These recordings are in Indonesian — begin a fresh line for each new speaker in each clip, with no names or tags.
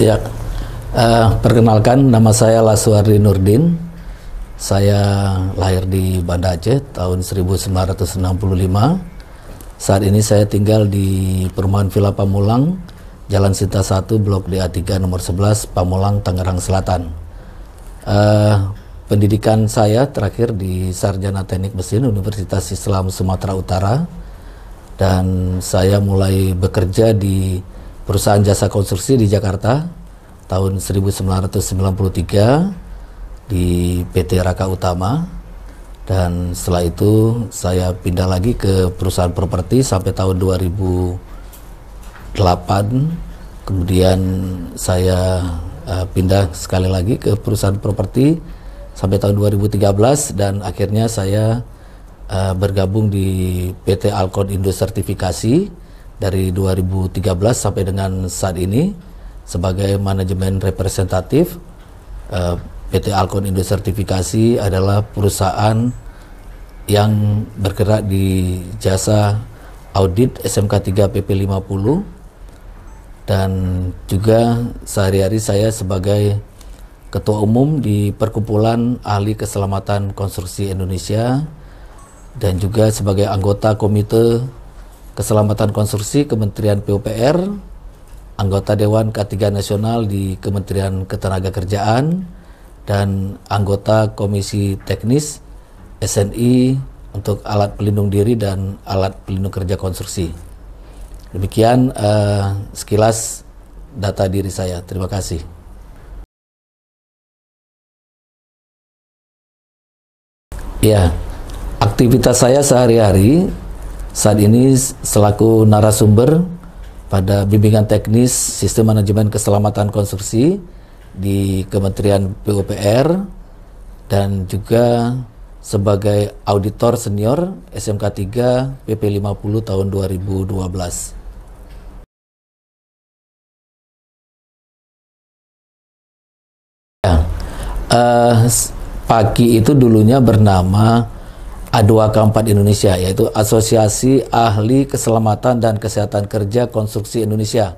Ya, perkenalkan nama saya Laswardi Nurdin. Saya lahir di Banda Aceh tahun 1965. Saat ini saya tinggal di perumahan Villa Pamulang, Jalan Sinta 1, Blok DA3 nomor 11, Pamulang, Tangerang Selatan. Pendidikan saya terakhir di Sarjana Teknik Mesin Universitas Islam Sumatera Utara, dan saya mulai bekerja di perusahaan jasa konstruksi di Jakarta tahun 1993 di PT Raka Utama, dan setelah itu saya pindah lagi ke perusahaan properti sampai tahun 2008. Kemudian saya pindah sekali lagi ke perusahaan properti sampai tahun 2013, dan akhirnya saya bergabung di PT Alkon Indo Sertifikasi dari 2013 sampai dengan saat ini sebagai manajemen representatif. PT Alkon Indo Sertifikasi adalah perusahaan yang bergerak di jasa audit SMK 3 PP 50, dan juga sehari-hari saya sebagai Ketua Umum di Perkumpulan Ahli Keselamatan Konstruksi Indonesia, dan juga sebagai anggota Komite Keselamatan Konstruksi Kementerian PUPR, anggota Dewan K3 Nasional di Kementerian Ketenagakerjaan, dan anggota Komisi Teknis SNI untuk alat pelindung diri dan alat pelindung kerja konstruksi. Demikian sekilas data diri saya. Terima kasih. Ya, aktivitas saya sehari-hari saat ini selaku narasumber pada bimbingan teknis Sistem Manajemen Keselamatan Konstruksi di Kementerian PUPR, dan juga sebagai auditor senior SMK 3 PP 50 tahun 2012. Ya, PAKI itu dulunya bernama A2K4 Indonesia, yaitu Asosiasi Ahli Keselamatan dan Kesehatan Kerja Konstruksi Indonesia.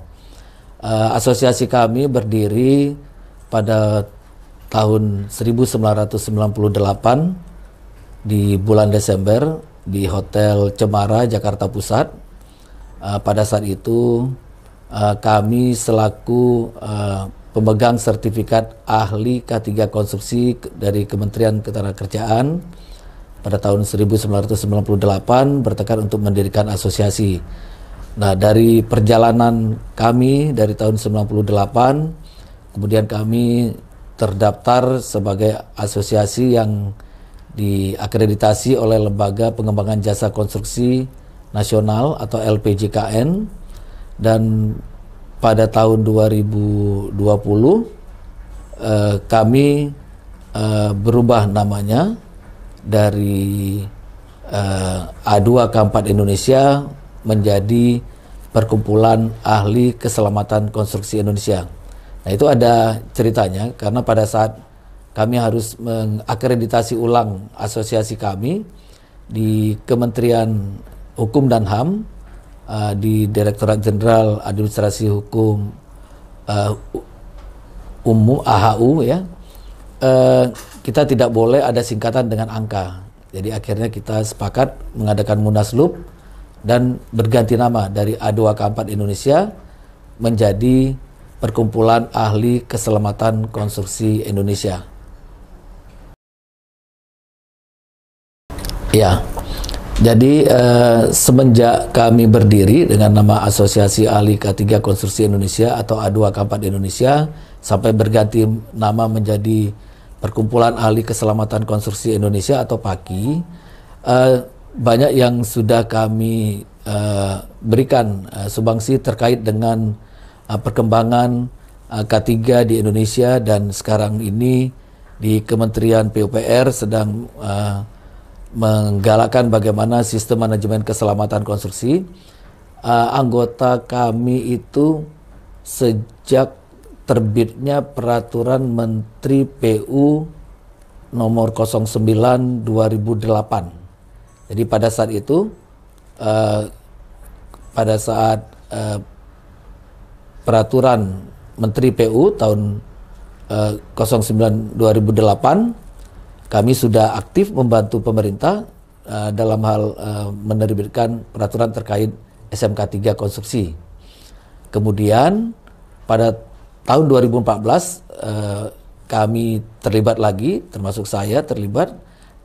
Asosiasi kami berdiri pada tahun 1998 di bulan Desember di Hotel Cemara, Jakarta Pusat. Pada saat itu kami selaku pemegang sertifikat ahli K3 konstruksi dari Kementerian Ketenagakerjaan pada tahun 1998 bertekad untuk mendirikan asosiasi. Nah, dari perjalanan kami dari tahun 98, kemudian kami terdaftar sebagai asosiasi yang diakreditasi oleh Lembaga Pengembangan Jasa Konstruksi Nasional atau LPJKN, dan pada tahun 2020 kami berubah namanya dari A2K4 Indonesia menjadi Perkumpulan Ahli Keselamatan Konstruksi Indonesia. Nah, itu ada ceritanya, karena pada saat kami harus mengakreditasi ulang asosiasi kami di Kementerian Hukum dan HAM, di Direktorat Jenderal Administrasi Hukum Umum AHU, ya, kita tidak boleh ada singkatan dengan angka. Jadi akhirnya kita sepakat mengadakan munaslup dan berganti nama dari A2K4 Indonesia menjadi Perkumpulan Ahli Keselamatan Konstruksi Indonesia. Ya, jadi semenjak kami berdiri dengan nama Asosiasi Ahli K3 Konstruksi Indonesia atau A2K4 Indonesia sampai berganti nama menjadi Perkumpulan Ahli Keselamatan Konstruksi Indonesia atau PAKI, banyak yang sudah kami berikan sumbangsi terkait dengan perkembangan K3 di Indonesia, dan sekarang ini di Kementerian PUPR sedang menggalakkan bagaimana sistem manajemen keselamatan konstruksi. Anggota kami itu sejak terbitnya Peraturan Menteri PU nomor 09/2008. Jadi pada saat itu, pada saat peraturan Menteri PU tahun 09 2008, kami sudah aktif membantu pemerintah dalam hal menerbitkan peraturan terkait SMK 3 konstruksi. Kemudian pada tahun 2014 kami terlibat lagi, termasuk saya terlibat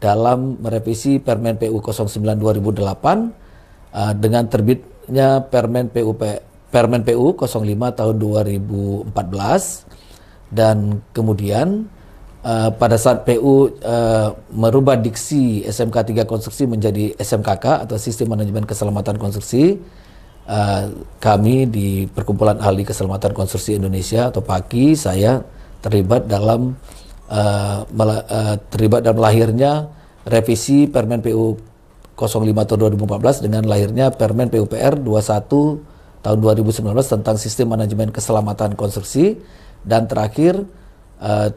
dalam merevisi Permen PU 09 2008 dengan terbitnya Permen PU 05 tahun 2014, dan kemudian pada saat PU merubah diksi SMK 3 konstruksi menjadi SMKK atau Sistem Manajemen Keselamatan Konstruksi, kami di Perkumpulan Ahli Keselamatan Konstruksi Indonesia atau PAKI, saya terlibat dalam lahirnya revisi Permen PU 05 tahun 2014 dengan lahirnya Permen PUPR 21 tahun 2019 tentang Sistem Manajemen Keselamatan Konstruksi, dan terakhir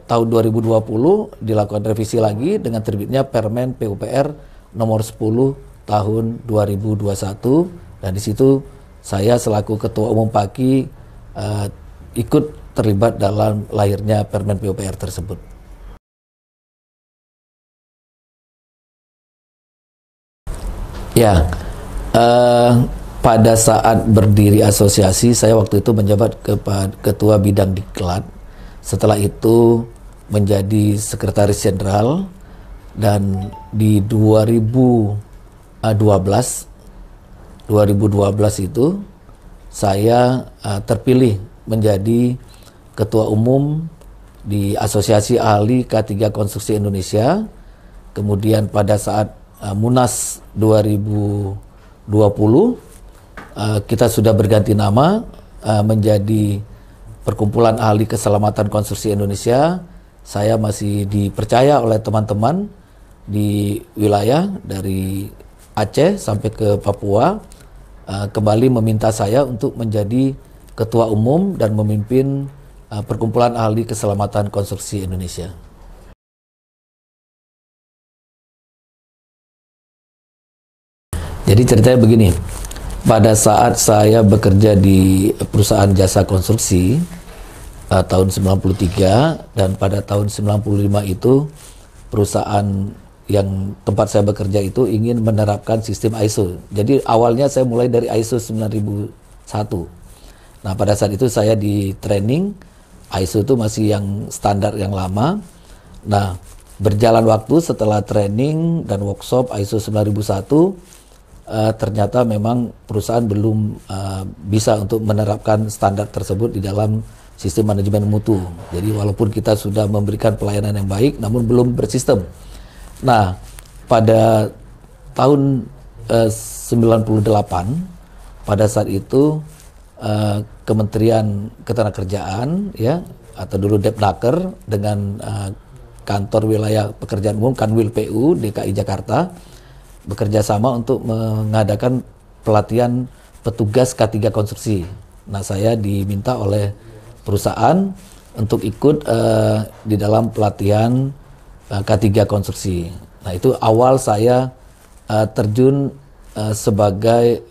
tahun 2020 dilakukan revisi lagi dengan terbitnya Permen PUPR nomor 10 tahun 2021, dan di situ saya selaku Ketua Umum PAKI ikut terlibat dalam lahirnya Permen PUPR tersebut. Ya, pada saat berdiri asosiasi, saya waktu itu menjabat Ketua Bidang Diklat. Setelah itu menjadi Sekretaris Jenderal, dan di 2012 itu saya terpilih menjadi Ketua Umum di Asosiasi Ahli K3 Konstruksi Indonesia. Kemudian pada saat Munas 2020 kita sudah berganti nama menjadi Perkumpulan Ahli Keselamatan Konstruksi Indonesia. Saya masih dipercaya oleh teman-teman di wilayah dari Aceh sampai ke Papua kembali meminta saya untuk menjadi Ketua Umum dan memimpin Perkumpulan Ahli Keselamatan Konstruksi Indonesia. Jadi ceritanya begini, pada saat saya bekerja di perusahaan jasa konstruksi tahun 93, dan pada tahun 95 itu perusahaan yang tempat saya bekerja itu ingin menerapkan sistem ISO. Jadi awalnya saya mulai dari ISO 9001. Nah, pada saat itu saya di training, ISO itu masih yang standar yang lama. Nah, berjalan waktu setelah training dan workshop ISO 9001, ternyata memang perusahaan belum bisa untuk menerapkan standar tersebut di dalam sistem manajemen mutu. Jadi walaupun kita sudah memberikan pelayanan yang baik, namun belum bersistem. Nah, pada tahun 98, pada saat itu Kementerian Ketenagakerjaan, ya, atau dulu Depnaker, dengan Kantor Wilayah Pekerjaan Umum Kanwil PU DKI Jakarta bekerja sama untuk mengadakan pelatihan petugas K3 konstruksi. Nah, saya diminta oleh perusahaan untuk ikut di dalam pelatihan K3 konstruksi. Nah, itu awal saya terjun sebagai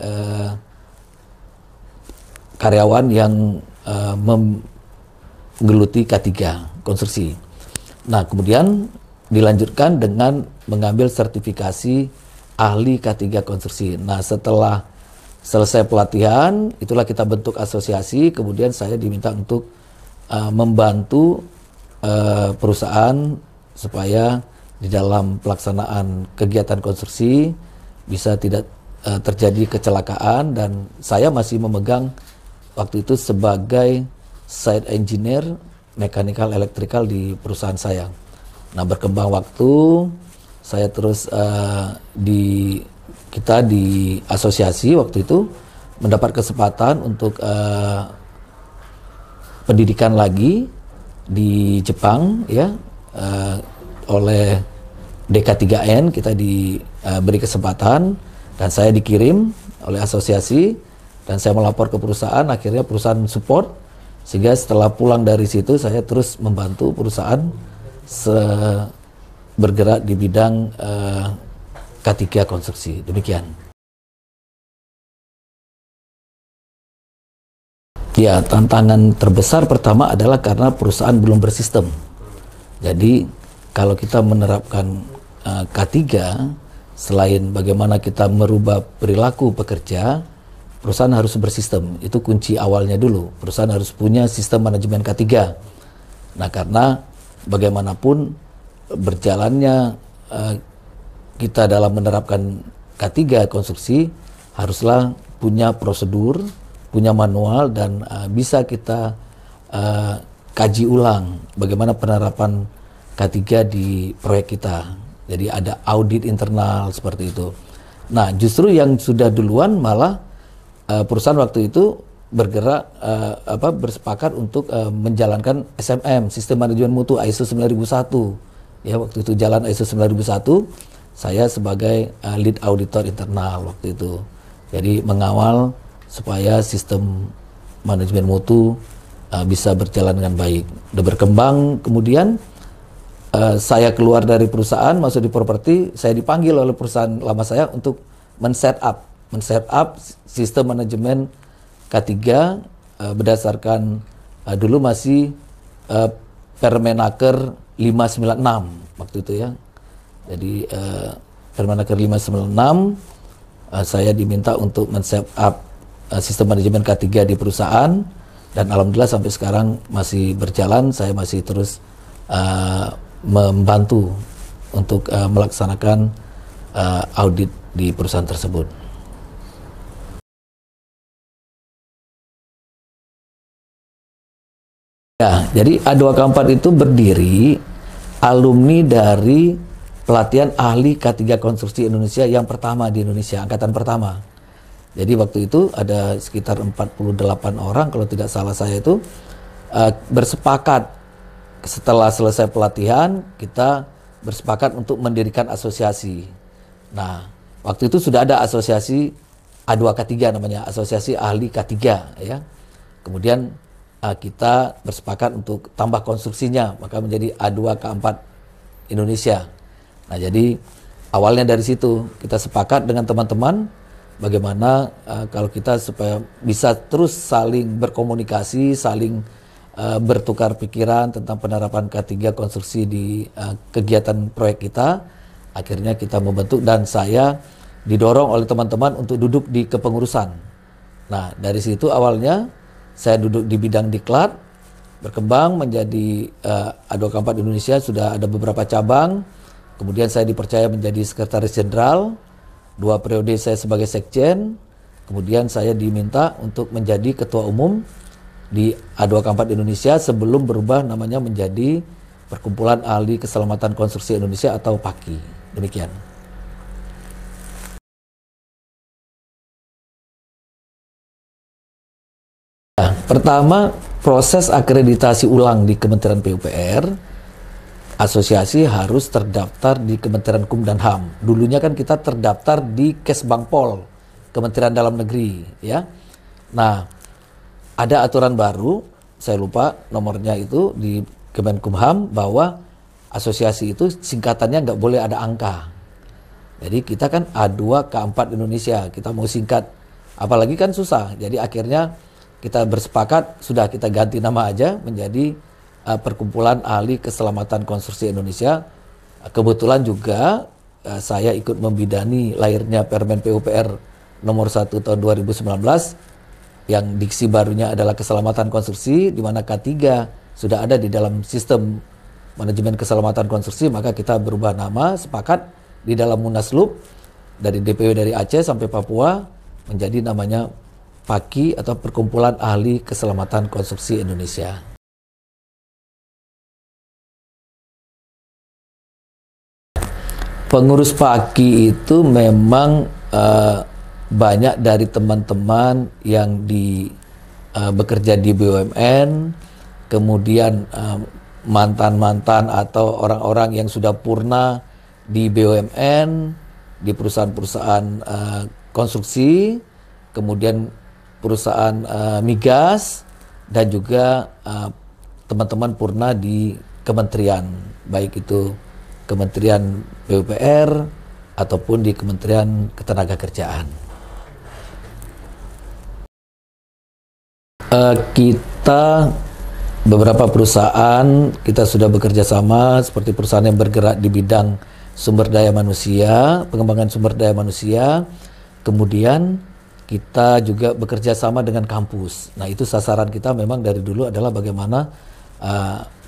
karyawan yang menggeluti K3 konstruksi. Nah, kemudian dilanjutkan dengan mengambil sertifikasi ahli K3 konstruksi. Nah, setelah selesai pelatihan, itulah kita bentuk asosiasi. Kemudian saya diminta untuk membantu perusahaan supaya di dalam pelaksanaan kegiatan konstruksi bisa tidak terjadi kecelakaan, dan saya masih memegang waktu itu sebagai site engineer mechanical electrical di perusahaan saya. Nah, berkembang waktu, saya terus kita di asosiasi waktu itu mendapat kesempatan untuk pendidikan lagi di Jepang, ya, oleh DK3N. Kita diberi kesempatan dan saya dikirim oleh asosiasi dan saya melapor ke perusahaan. Akhirnya perusahaan support, sehingga setelah pulang dari situ saya terus membantu perusahaan bergerak di bidang K3 konstruksi. Demikian. Ya, tantangan terbesar pertama adalah karena perusahaan belum bersistem. Jadi kalau kita menerapkan K3, selain bagaimana kita merubah perilaku pekerja, perusahaan harus bersistem. Itu kunci awalnya dulu. Perusahaan harus punya sistem manajemen K3. Nah, karena bagaimanapun berjalannya kita dalam menerapkan K3 konstruksi haruslah punya prosedur, punya manual, dan bisa kita kaji ulang bagaimana penerapan K3 di proyek kita. Jadi ada audit internal seperti itu. Nah, justru yang sudah duluan malah perusahaan waktu itu bergerak bersepakat untuk menjalankan SMM, Sistem Manajemen Mutu ISO 9001. Ya, waktu itu jalan ISO 9001, saya sebagai lead auditor internal waktu itu. Jadi mengawal supaya sistem manajemen mutu bisa berjalan dengan baik. Udah berkembang, kemudian saya keluar dari perusahaan, masuk di properti, saya dipanggil oleh perusahaan lama saya untuk men-set up sistem manajemen K3 berdasarkan dulu masih Permenaker 596 waktu itu ya. Jadi Permenaker 596 saya diminta untuk men-set up sistem manajemen K3 di perusahaan, dan alhamdulillah sampai sekarang masih berjalan. Saya masih terus membantu untuk melaksanakan audit di perusahaan tersebut. Ya, jadi A2K4 itu berdiri alumni dari pelatihan ahli K3 Konstruksi Indonesia yang pertama di Indonesia, angkatan pertama. Jadi waktu itu ada sekitar 48 orang kalau tidak salah saya itu bersepakat. Setelah selesai pelatihan, kita bersepakat untuk mendirikan asosiasi. Nah, waktu itu sudah ada asosiasi A2K3 namanya, Asosiasi Ahli K3 ya. Kemudian kita bersepakat untuk tambah konstruksinya, maka menjadi A2K4 Indonesia. Nah, jadi awalnya dari situ kita sepakat dengan teman-teman bagaimana kalau kita supaya bisa terus saling berkomunikasi, saling bertukar pikiran tentang penerapan K3 konstruksi di kegiatan proyek kita. Akhirnya kita membentuk, dan saya didorong oleh teman-teman untuk duduk di kepengurusan. Nah, dari situ awalnya saya duduk di bidang diklat, berkembang menjadi A2K4 Indonesia, sudah ada beberapa cabang. Kemudian saya dipercaya menjadi sekretaris jenderal, 2 periode saya sebagai sekjen. Kemudian saya diminta untuk menjadi ketua umum di A2K4 Indonesia sebelum berubah namanya menjadi Perkumpulan Ahli Keselamatan Konstruksi Indonesia atau PAKI. Demikian. Nah, pertama, proses akreditasi ulang di Kementerian PUPR, asosiasi harus terdaftar di Kementerian Hukum dan HAM. Dulunya kan kita terdaftar di Kesbangpol, Kementerian Dalam Negeri, ya. Nah, ada aturan baru, saya lupa nomornya itu di Kemenkumham, bahwa asosiasi itu singkatannya nggak boleh ada angka. Jadi kita kan A2K4 Indonesia, kita mau singkat, apalagi kan susah. Jadi akhirnya kita bersepakat, sudah kita ganti nama aja menjadi Perkumpulan Ahli Keselamatan Konstruksi Indonesia. Kebetulan juga saya ikut membidani lahirnya Permen PUPR nomor 1 tahun 2019, yang diksi barunya adalah keselamatan konstruksi, di mana K3 sudah ada di dalam sistem manajemen keselamatan konstruksi. Maka kita berubah nama, sepakat di dalam Munaslup dari DPW dari Aceh sampai Papua menjadi namanya PAKI atau Perkumpulan Ahli Keselamatan Konstruksi Indonesia. Pengurus PAKI itu memang banyak dari teman-teman yang bekerja di BUMN, kemudian mantan-mantan atau orang-orang yang sudah purna di BUMN, di perusahaan-perusahaan konstruksi, kemudian perusahaan migas, dan juga teman-teman purna di kementerian, baik itu Kementerian PUPR ataupun di Kementerian Ketenagakerjaan. Kita beberapa perusahaan kita sudah bekerja sama, seperti perusahaan yang bergerak di bidang sumber daya manusia, pengembangan sumber daya manusia. Kemudian kita juga bekerja sama dengan kampus. Nah, itu sasaran kita memang dari dulu adalah bagaimana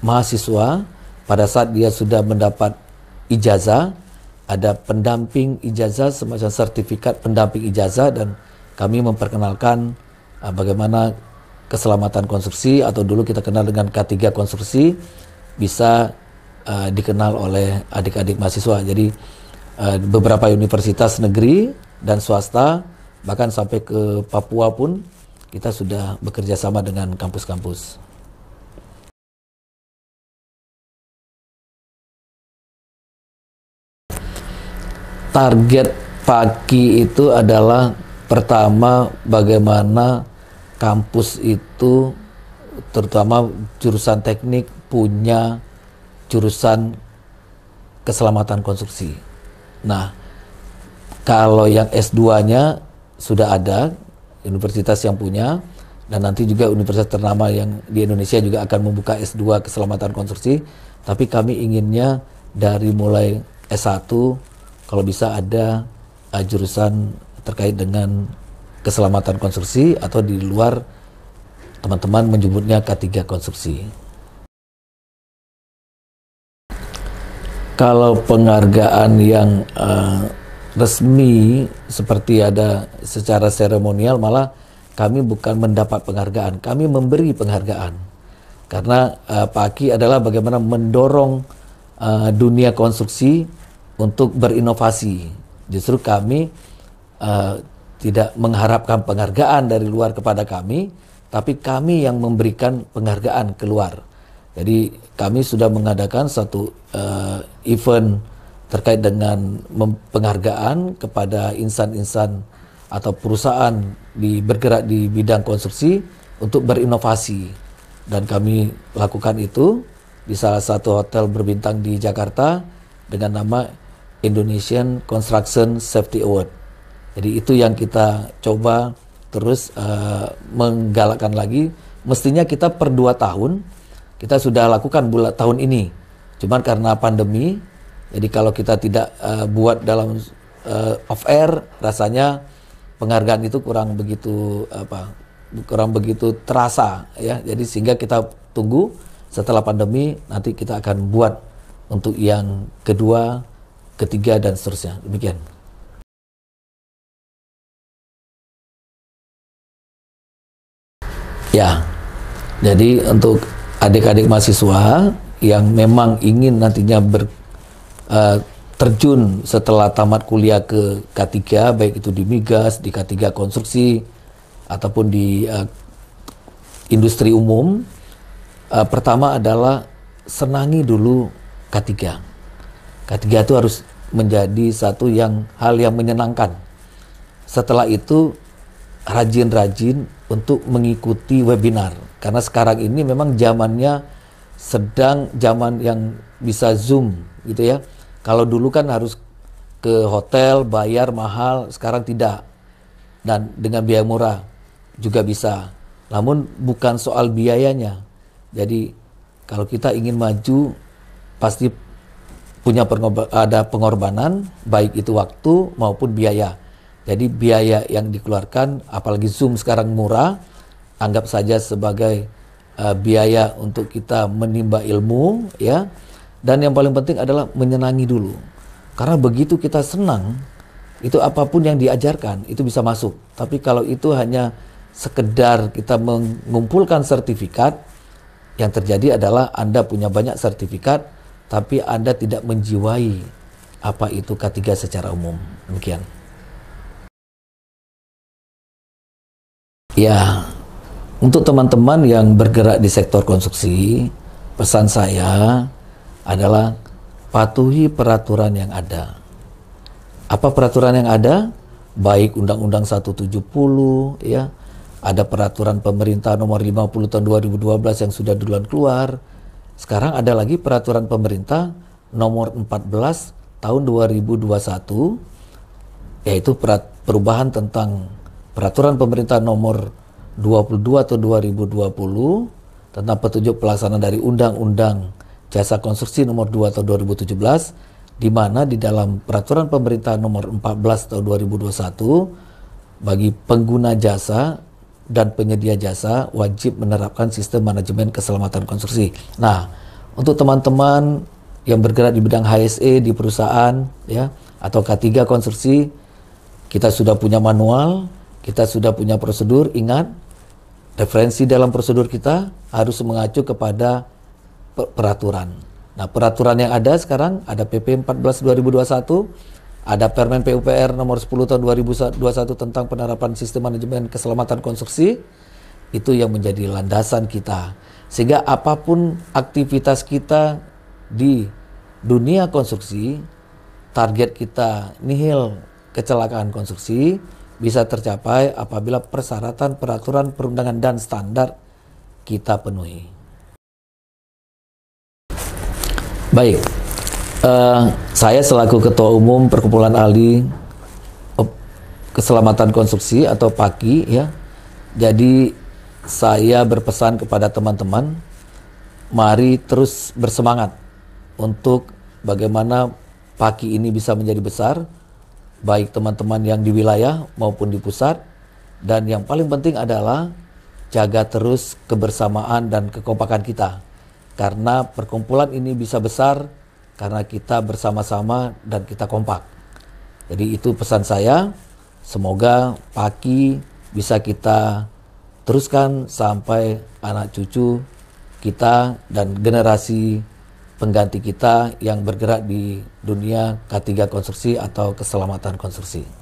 mahasiswa pada saat dia sudah mendapat ijazah, ada pendamping ijazah, semacam sertifikat pendamping ijazah, dan kami memperkenalkan bagaimana keselamatan konstruksi, atau dulu kita kenal dengan K3 konstruksi, bisa dikenal oleh adik-adik mahasiswa. Jadi beberapa universitas negeri dan swasta, bahkan sampai ke Papua pun kita sudah bekerja sama dengan kampus-kampus. Target PAKI itu adalah pertama, bagaimana kampus itu, terutama jurusan teknik, punya jurusan keselamatan konstruksi. Nah, kalau yang S2-nya sudah ada universitas yang punya, dan nanti juga universitas ternama yang di Indonesia juga akan membuka S2 keselamatan konstruksi, tapi kami inginnya dari mulai S1 kalau bisa ada jurusan terkait dengan keselamatan konstruksi, atau di luar teman-teman menyebutnya K3 konstruksi. Kalau penghargaan yang resmi seperti ada secara seremonial, malah kami bukan mendapat penghargaan, kami memberi penghargaan. Karena PAKI adalah bagaimana mendorong dunia konstruksi untuk berinovasi. Justru kami tidak mengharapkan penghargaan dari luar kepada kami, tapi kami yang memberikan penghargaan keluar. Jadi kami sudah mengadakan satu event terkait dengan penghargaan kepada insan-insan atau perusahaan bergerak di bidang konstruksi untuk berinovasi. Dan kami lakukan itu di salah satu hotel berbintang di Jakarta dengan nama Indonesian Construction Safety Award. Jadi itu yang kita coba terus menggalakkan lagi. Mestinya kita per 2 tahun, kita sudah lakukan tahun ini. Cuman karena pandemi, jadi kalau kita tidak buat dalam off air, rasanya penghargaan itu kurang begitu terasa ya. Jadi sehingga kita tunggu setelah pandemi, nanti kita akan buat untuk yang kedua, ketiga, dan seterusnya. Demikian. Ya, jadi untuk adik-adik mahasiswa yang memang ingin nantinya terjun setelah tamat kuliah ke K3, baik itu di migas, di K3 konstruksi, ataupun di industri umum, pertama adalah senangi dulu K3. K3 itu harus menjadi satu hal yang menyenangkan. Setelah itu rajin-rajin untuk mengikuti webinar, karena sekarang ini memang zamannya sedang zaman yang bisa Zoom gitu ya. Kalau dulu kan harus ke hotel, bayar mahal, sekarang tidak. Dan dengan biaya murah juga bisa. Namun bukan soal biayanya. Jadi kalau kita ingin maju, pasti ada pengorbanan, baik itu waktu maupun biaya. Jadi biaya yang dikeluarkan, apalagi Zoom sekarang murah, anggap saja sebagai biaya untuk kita menimba ilmu ya. Dan yang paling penting adalah menyenangi dulu. Karena begitu kita senang, itu apapun yang diajarkan itu bisa masuk. Tapi kalau itu hanya sekedar kita mengumpulkan sertifikat, yang terjadi adalah Anda punya banyak sertifikat, tapi Anda tidak menjiwai apa itu K3 secara umum. Demikian. Ya, untuk teman-teman yang bergerak di sektor konstruksi, pesan saya adalah patuhi peraturan yang ada. Apa peraturan yang ada? Baik Undang-Undang 170 ya, ada peraturan pemerintah nomor 50 tahun 2012 yang sudah duluan keluar. Sekarang ada lagi peraturan pemerintah nomor 14 tahun 2021, yaitu perubahan tentang peraturan pemerintah nomor 22 atau 2020 tentang petunjuk pelaksanaan dari Undang-Undang Jasa Konstruksi nomor 2 tahun 2017, di mana di dalam peraturan pemerintah nomor 14 tahun 2021 bagi pengguna jasa dan penyedia jasa wajib menerapkan sistem manajemen keselamatan konstruksi. Nah, untuk teman-teman yang bergerak di bidang HSE di perusahaan ya atau K3 konstruksi, kita sudah punya manual, kita sudah punya prosedur. Ingat, referensi dalam prosedur kita harus mengacu kepada peraturan. Nah, peraturan yang ada sekarang ada PP 14 2021, ada Permen PUPR nomor 10 tahun 2021 tentang penerapan sistem manajemen keselamatan konstruksi. Itu yang menjadi landasan kita. Sehingga apapun aktivitas kita di dunia konstruksi, target kita nihil kecelakaan konstruksi bisa tercapai apabila persyaratan peraturan perundangan dan standar kita penuhi. Baik, saya selaku Ketua Umum Perkumpulan Ahli Keselamatan Konstruksi atau PAKI ya, jadi saya berpesan kepada teman-teman, mari terus bersemangat untuk bagaimana PAKI ini bisa menjadi besar, baik teman-teman yang di wilayah maupun di pusat, dan yang paling penting adalah jaga terus kebersamaan dan kekompakan kita. Karena perkumpulan ini bisa besar karena kita bersama-sama dan kita kompak. Jadi itu pesan saya, semoga PAKI bisa kita teruskan sampai anak cucu kita dan generasi pengganti kita yang bergerak di dunia K3 konstruksi atau keselamatan konstruksi.